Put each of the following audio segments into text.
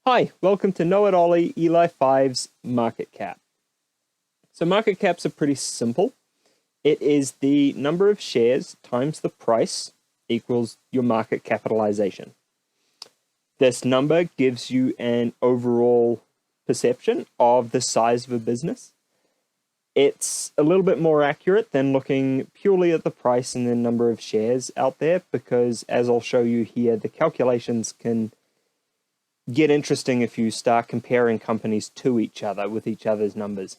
Hi, welcome to Know It Olly ELI5's market cap. So market caps are pretty simple. It is the number of shares times the price equals your market capitalization. This number gives you an overall perception of the size of a business. It's a little bit more accurate than looking purely at the price and the number of shares out there because, as I'll show you here, the calculations can get interesting if you start comparing companies to each other with each other's numbers.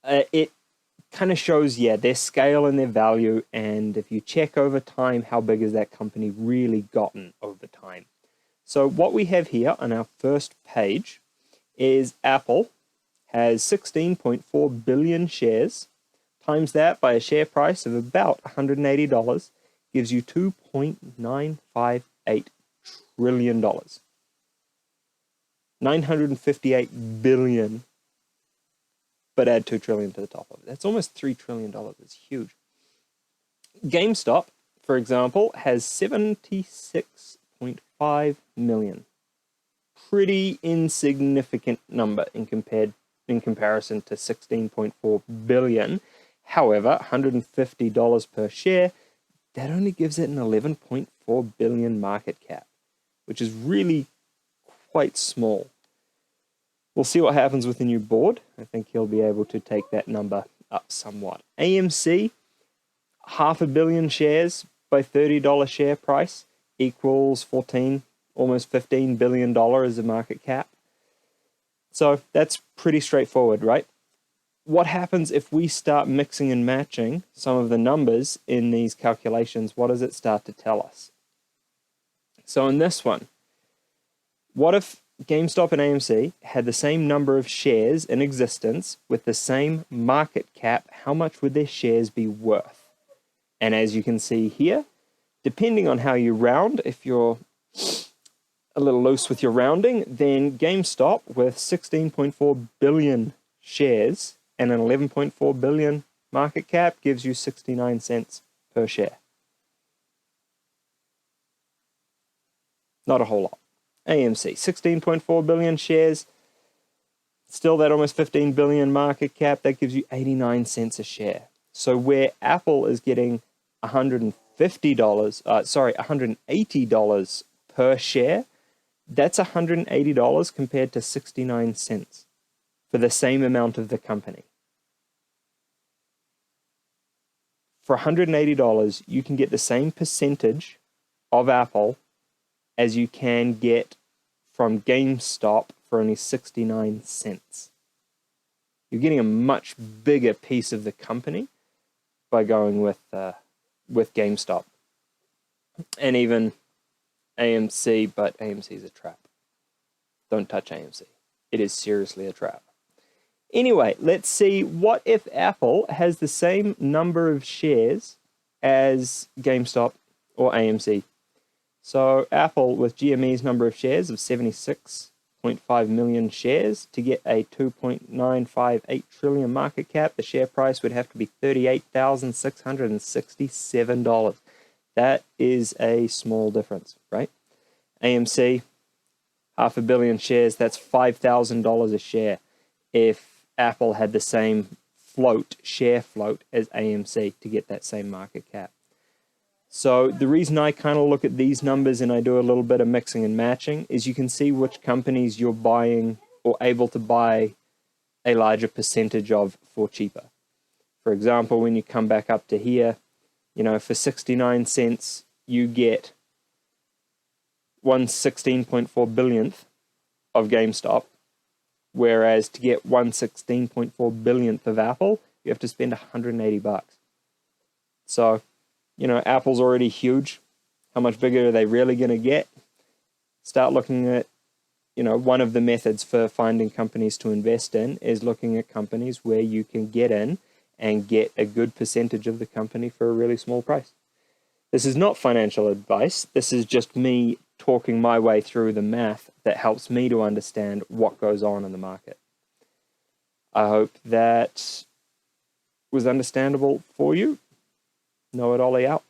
It kind of shows, their scale and their value, and if you check over time, how big has that company really gotten over time. So what we have here on our first page is Apple has 16.4 billion shares, times that by a share price of about $180, gives you $2.958 trillion. 958 billion, but add 2 trillion to the top of it. That's almost $3 trillion. It's huge. GameStop, for example, has 76.5 million. Pretty insignificant number in comparison to 16.4 billion. However, $150 per share, that only gives it an 11.4 billion market cap, which is really quite small. We'll see what happens with the new board. I think he'll be able to take that number up somewhat. AMC, 500 million shares by $30 share price equals almost $15 billion as a market cap. So that's pretty straightforward, right? What happens if we start mixing and matching some of the numbers in these calculations? What does it start to tell us? So in this one, what if GameStop and AMC had the same number of shares in existence with the same market cap? How much would their shares be worth? And as you can see here, depending on how you round, if you're a little loose with your rounding, then GameStop with 16.4 billion shares and an 11.4 billion market cap gives you 69 cents per share. Not a whole lot. AMC, 16.4 billion shares, still that almost 15 billion market cap, that gives you 89 cents a share. So where Apple is getting $180 per share, that's $180 compared to 69 cents for the same amount of the company. For $180, you can get the same percentage of Apple as you can get from GameStop for only 69 cents. You're getting a much bigger piece of the company by going with GameStop. And even AMC, but AMC is a trap. Don't touch AMC. It is seriously a trap. Anyway, let's see what if Apple has the same number of shares as GameStop or AMC. So Apple, with GME's number of shares of 76.5 million shares, to get a $2.958 trillion market cap, the share price would have to be $38,667. That is a small difference, right? AMC, 500 million shares, that's $5,000 a share if Apple had the same share float as AMC to get that same market cap. So the reason I kind of look at these numbers and I do a little bit of mixing and matching is you can see which companies you're buying or able to buy a larger percentage of for cheaper. For example, when you come back up to here, for 69 cents, you get 1/16.4 billionth of GameStop, whereas to get 1/16.4 billionth of Apple, you have to spend $180. So Apple's already huge. How much bigger are they really going to get? Start looking at, one of the methods for finding companies to invest in is looking at companies where you can get in and get a good percentage of the company for a really small price. This is not financial advice. This is just me talking my way through the math that helps me to understand what goes on in the market. I hope that was understandable for you. Know It Olly out.